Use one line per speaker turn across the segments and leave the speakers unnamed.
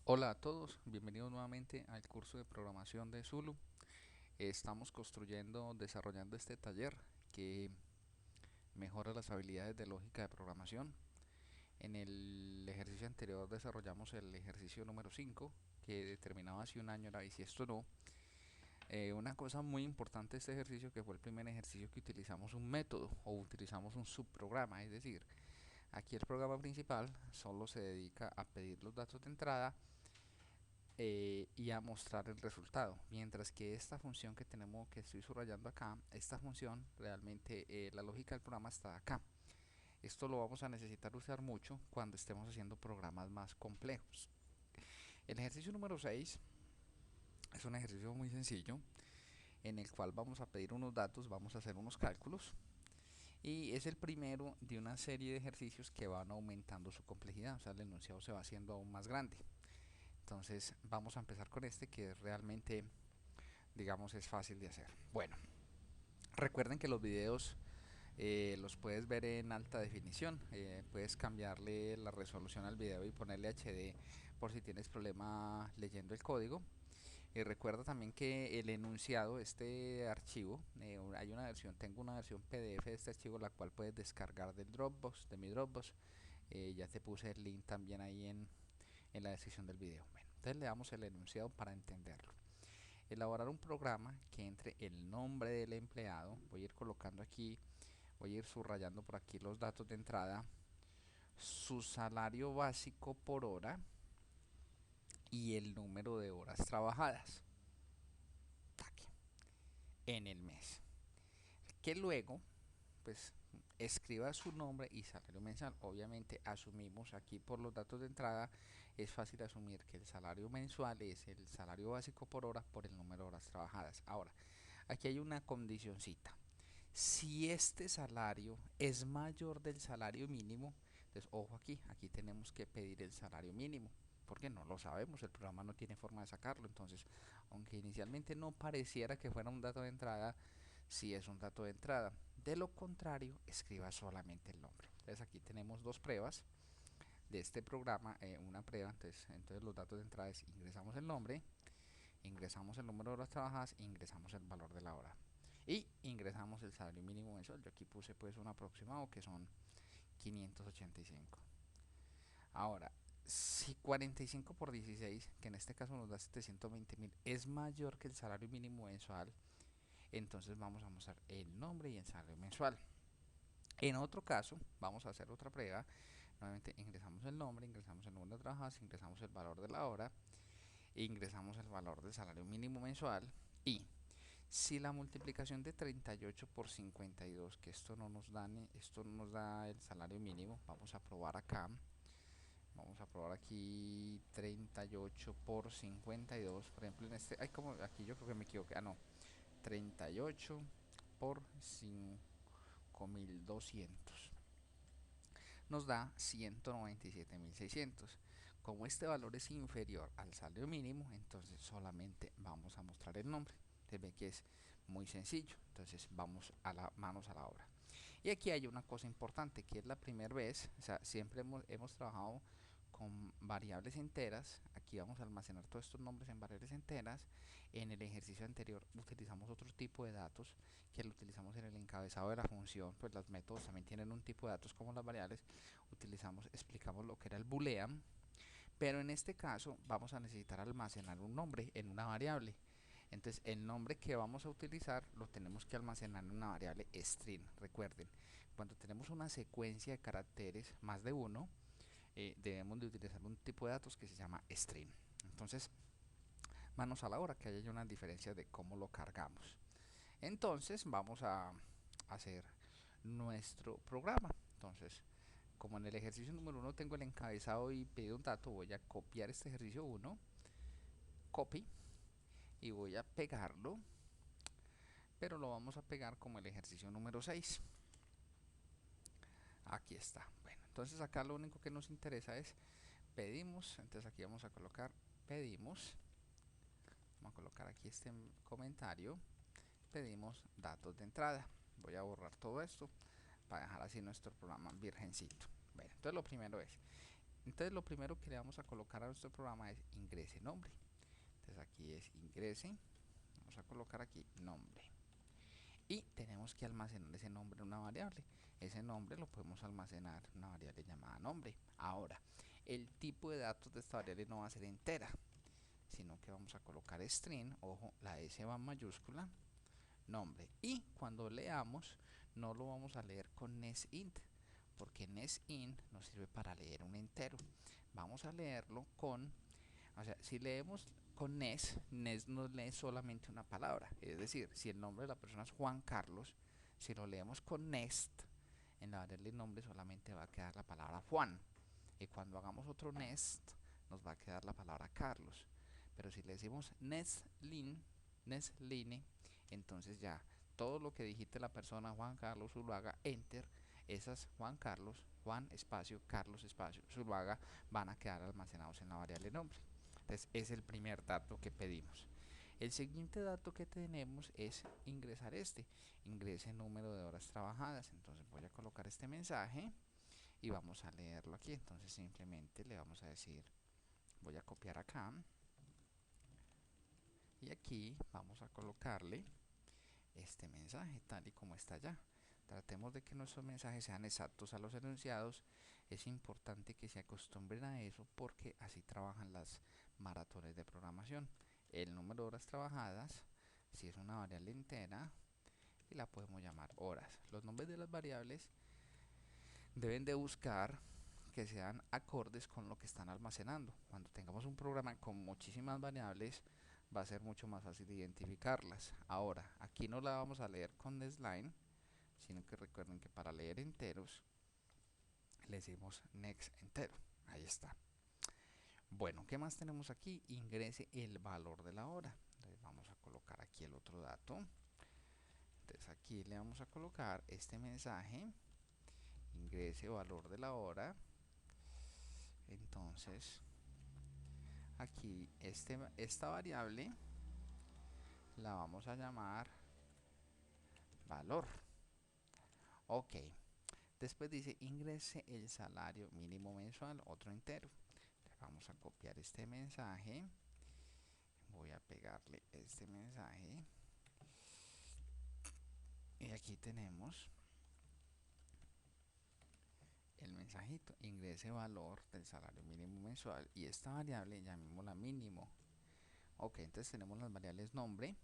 Hola a todos, bienvenidos nuevamente al curso de programación de Zulu. Estamos desarrollando este taller que mejora las habilidades de lógica de programación. En el ejercicio anterior desarrollamos el ejercicio número 5 que determinaba si un año era bisiesto o no. Una cosa muy importante de este ejercicio, que fue el primer ejercicio que utilizamos un método o utilizamos un subprograma, es decir, aquí el programa principal solo se dedica a pedir los datos de entrada y a mostrar el resultado, mientras que esta función que tenemos, que estoy subrayando acá, esta función realmente, la lógica del programa está acá. Esto lo vamos a necesitar usar mucho cuando estemos haciendo programas más complejos. El ejercicio número 6 es un ejercicio muy sencillo en el cual vamos a pedir unos datos, vamos a hacer unos cálculos, y es el primero de una serie de ejercicios que van aumentando su complejidad, o sea, el enunciado se va haciendo aún más grande. Entonces vamos a empezar con este, que realmente, digamos, es fácil de hacer. Bueno, recuerden que los videos los puedes ver en alta definición. Puedes cambiarle la resolución al video y ponerle HD por si tienes problema leyendo el código. Y recuerda también que el enunciado, este archivo, hay una versión, tengo una versión PDF de este archivo, la cual puedes descargar del Dropbox, de mi Dropbox. Ya te puse el link también ahí en la descripción del video. Bueno, entonces le damos el enunciado para entenderlo. Elaborar un programa que entre el nombre del empleado, voy a ir colocando aquí, voy a ir subrayando por aquí los datos de entrada, su salario básico por hora y el número de horas trabajadas en el mes. Que luego, pues, escriba su nombre y salario mensual. Obviamente asumimos aquí por los datos de entrada, es fácil asumir que el salario mensual es el salario básico por hora por el número de horas trabajadas. Ahora, aquí hay una condicioncita. Si este salario es mayor del salario mínimo, entonces ojo aquí, aquí tenemos que pedir el salario mínimo, porque no lo sabemos, el programa no tiene forma de sacarlo. Entonces, aunque inicialmente no pareciera que fuera un dato de entrada, sí es un dato de entrada. De lo contrario, escriba solamente el nombre. Entonces aquí tenemos dos pruebas de este programa, una prueba. Entonces los datos de entrada es: ingresamos el nombre, ingresamos el número de horas trabajadas, ingresamos el valor de la hora y ingresamos el salario mínimo mensual. Yo aquí puse pues un aproximado que son 585. Ahora, si 45 por 16, que en este caso nos da 720.000, es mayor que el salario mínimo mensual, entonces vamos a mostrar el nombre y el salario mensual. En otro caso, vamos a hacer otra prueba. Nuevamente ingresamos el nombre, ingresamos el número de trabajadas, ingresamos el valor de la hora, ingresamos el valor del salario mínimo mensual. Y si la multiplicación de 38 por 52, que esto no nos da el salario mínimo, vamos a probar acá. Vamos a probar aquí 38 por 52. Por ejemplo, en este, ay, como aquí yo creo que me equivoqué. Ah, no, 38 por 5200 nos da 197.600. Como este valor es inferior al salario mínimo, entonces solamente vamos a mostrar el nombre. Se ve que es muy sencillo. Entonces vamos a la manos a la obra. Y aquí hay una cosa importante, que es la primera vez, o sea, siempre hemos trabajado con variables enteras. Aquí vamos a almacenar todos estos nombres en variables enteras. En el ejercicio anterior utilizamos otro tipo de datos, que lo utilizamos en el encabezado de la función. Pues los métodos también tienen un tipo de datos como las variables. Explicamos lo que era el boolean, pero en este caso vamos a necesitar almacenar un nombre en una variable. Entonces el nombre que vamos a utilizar lo tenemos que almacenar en una variable string. Recuerden, cuando tenemos una secuencia de caracteres, más de uno, debemos de utilizar un tipo de datos que se llama string. Entonces, manos a la obra, que hay unas diferencias de cómo lo cargamos. Entonces vamos a hacer nuestro programa. Entonces, como en el ejercicio número 1 tengo el encabezado y pedido un dato, voy a copiar este ejercicio 1, copy, y voy a pegarlo, pero lo vamos a pegar como el ejercicio número 6. Aquí está. Bueno, entonces acá lo único que nos interesa es pedimos. Entonces aquí vamos a colocar pedimos. Vamos a colocar aquí este comentario. Pedimos datos de entrada. Voy a borrar todo esto para dejar así nuestro programa virgencito. Bueno, entonces lo primero es Entonces lo primero que le vamos a colocar a nuestro programa es ingrese nombre. Entonces aquí es ingrese, vamos a colocar aquí nombre. Y tenemos que almacenar ese nombre en una variable. Ese nombre lo podemos almacenar en una variable llamada nombre. Ahora, el tipo de datos de esta variable no va a ser entera, sino que vamos a colocar string, ojo, la S va en mayúscula, nombre. Y cuando leamos, no lo vamos a leer con nesInt, porque nesInt nos sirve para leer un entero. Vamos a leerlo con, o sea, si leemos con nes nos lee solamente una palabra. Es decir, si el nombre de la persona es Juan Carlos, si lo leemos con nest, en la variable nombre solamente va a quedar la palabra Juan. Y cuando hagamos otro nest, nos va a quedar la palabra Carlos. Pero si le decimos nestline, entonces ya todo lo que digite la persona Juan Carlos Zuluaga, enter, esas Juan espacio, Carlos espacio, Zuluaga, van a quedar almacenados en la variable nombre. Entonces es el primer dato que pedimos. El siguiente dato que tenemos es ingresar ingrese número de horas trabajadas. Entonces voy a colocar este mensaje y vamos a leerlo aquí. Entonces simplemente le vamos a decir, voy a copiar acá y aquí vamos a colocarle este mensaje tal y como está allá. Tratemos de que nuestros mensajes sean exactos a los enunciados. Es importante que se acostumbren a eso porque así trabajan las maratones de programación. El número de horas trabajadas, si es una variable entera, y la podemos llamar horas. Los nombres de las variables deben de buscar que sean acordes con lo que están almacenando. Cuando tengamos un programa con muchísimas variables, va a ser mucho más fácil identificarlas. Ahora, aquí no la vamos a leer con nestline, sino que recuerden que para leer enteros le decimos next entero. Ahí está. Bueno, ¿qué más tenemos aquí? Ingrese el valor de la hora. Entonces vamos a colocar aquí el otro dato. Entonces aquí le vamos a colocar este mensaje, ingrese valor de la hora. Entonces aquí esta variable la vamos a llamar valor. Ok, después dice ingrese el salario mínimo mensual, otro entero. Vamos a copiar este mensaje, voy a pegarle este mensaje y aquí tenemos el mensajito, ingrese valor del salario mínimo mensual y esta variable llamémosla mínimo. Ok, entonces tenemos las variables nombre,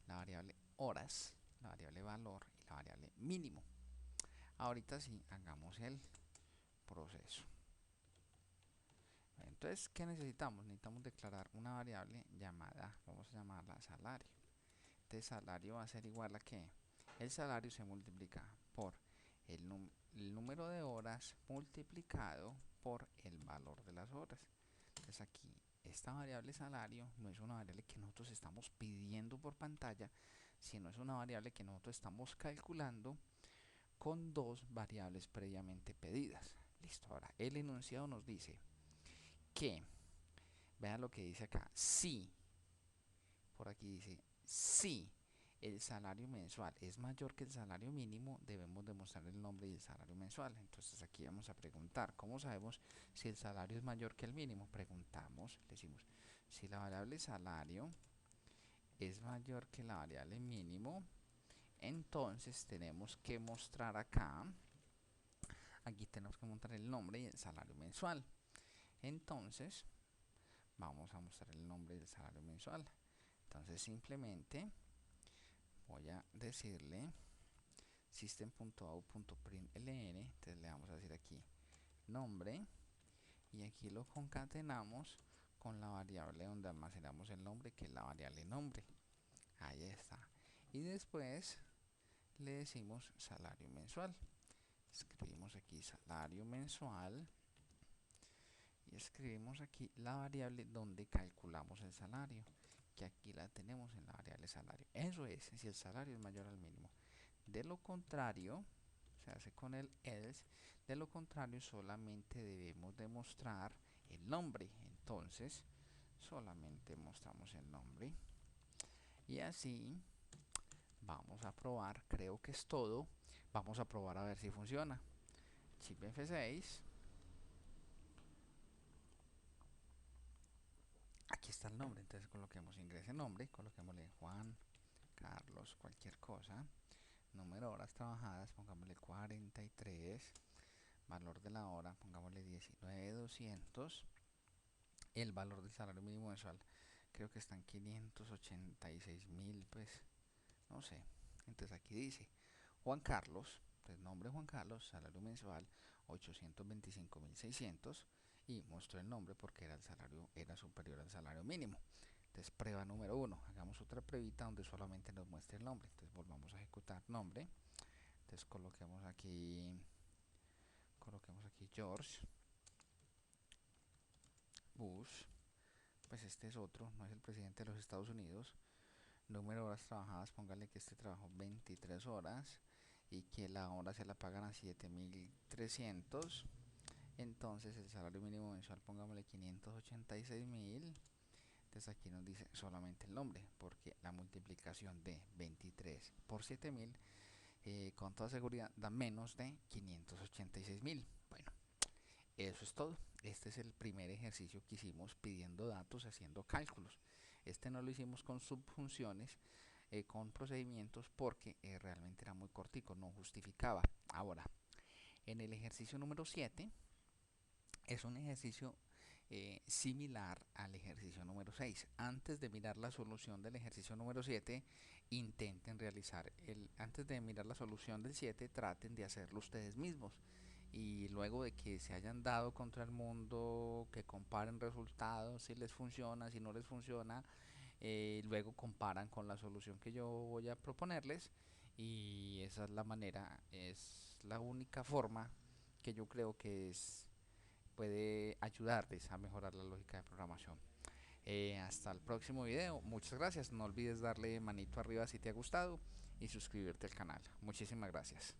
la variable horas, la variable valor y la variable mínimo. Ahorita sí, hagamos el proceso. Entonces, ¿qué necesitamos? Necesitamos declarar una variable llamada, vamos a llamarla salario. Entonces, salario va a ser igual a ¿qué? El salario se multiplica por el número de horas multiplicado por el valor de las horas. Entonces aquí esta variable salario no es una variable que nosotros estamos pidiendo por pantalla, sino es una variable que nosotros estamos calculando con dos variables previamente pedidas. Listo, ahora el enunciado nos dice que, vean lo que dice acá, si, por aquí dice, si el salario mensual es mayor que el salario mínimo, debemos demostrar el nombre y el salario mensual. Entonces aquí vamos a preguntar, ¿cómo sabemos si el salario es mayor que el mínimo? Preguntamos, le decimos, si la variable salario es mayor que la variable mínimo, entonces tenemos que mostrar acá, aquí tenemos que mostrar el nombre y el salario mensual. Entonces vamos a mostrar el nombre y el salario mensual. Entonces simplemente voy a decirle system.out.println, entonces le vamos a decir aquí nombre y aquí lo concatenamos con la variable donde almacenamos el nombre, que es la variable nombre. Ahí está. Y después le decimos salario mensual. Escribimos aquí salario mensual y escribimos aquí la variable donde calculamos el salario, que aquí la tenemos en la variable salario. Eso es si el salario es mayor al mínimo. De lo contrario, se hace con el else. De lo contrario, solamente debemos demostrar el nombre. Entonces, solamente mostramos el nombre. Y así vamos a probar. Creo que es todo. Vamos a probar a ver si funciona. Chip F6. está el nombre. Entonces coloquemos ingrese nombre, coloquémosle Juan Carlos, cualquier cosa. Número de horas trabajadas, pongámosle 43. Valor de la hora, pongámosle 19.200. El valor del salario mínimo mensual, creo que está en 586.000, pues no sé. Entonces aquí dice Juan Carlos, entonces nombre Juan Carlos, salario mensual 825.600 y mostró el nombre porque el salario era superior al salario mínimo. Entonces prueba número uno, hagamos otra pruebita donde solamente nos muestre el nombre. Entonces volvamos a ejecutar nombre. Entonces coloquemos aquí George Bush. Pues este es otro, no es el presidente de los Estados Unidos. Número de horas trabajadas, póngale que este trabajó 23 horas y que la hora se la pagan a 7.300. Entonces el salario mínimo mensual, pongámosle 586.000. Entonces aquí nos dice solamente el nombre, porque la multiplicación de 23 por 7.000 con toda seguridad da menos de 586.000. Bueno, eso es todo. Este es el primer ejercicio que hicimos pidiendo datos, haciendo cálculos. Este no lo hicimos con subfunciones, con procedimientos, porque realmente era muy cortico, no justificaba. Ahora, en el ejercicio número 7 es un ejercicio similar al ejercicio número 6. Antes de mirar la solución del ejercicio número 7, intenten realizar antes de mirar la solución del 7, traten de hacerlo ustedes mismos. Y luego de que se hayan dado contra el mundo, que comparen resultados, si les funciona, si no les funciona, luego comparan con la solución que yo voy a proponerles. Y esa es la manera, es la única forma que yo creo que puede ayudarles a mejorar la lógica de programación. Hasta el próximo video. Muchas gracias. No olvides darle manito arriba si te ha gustado y suscribirte al canal. Muchísimas gracias.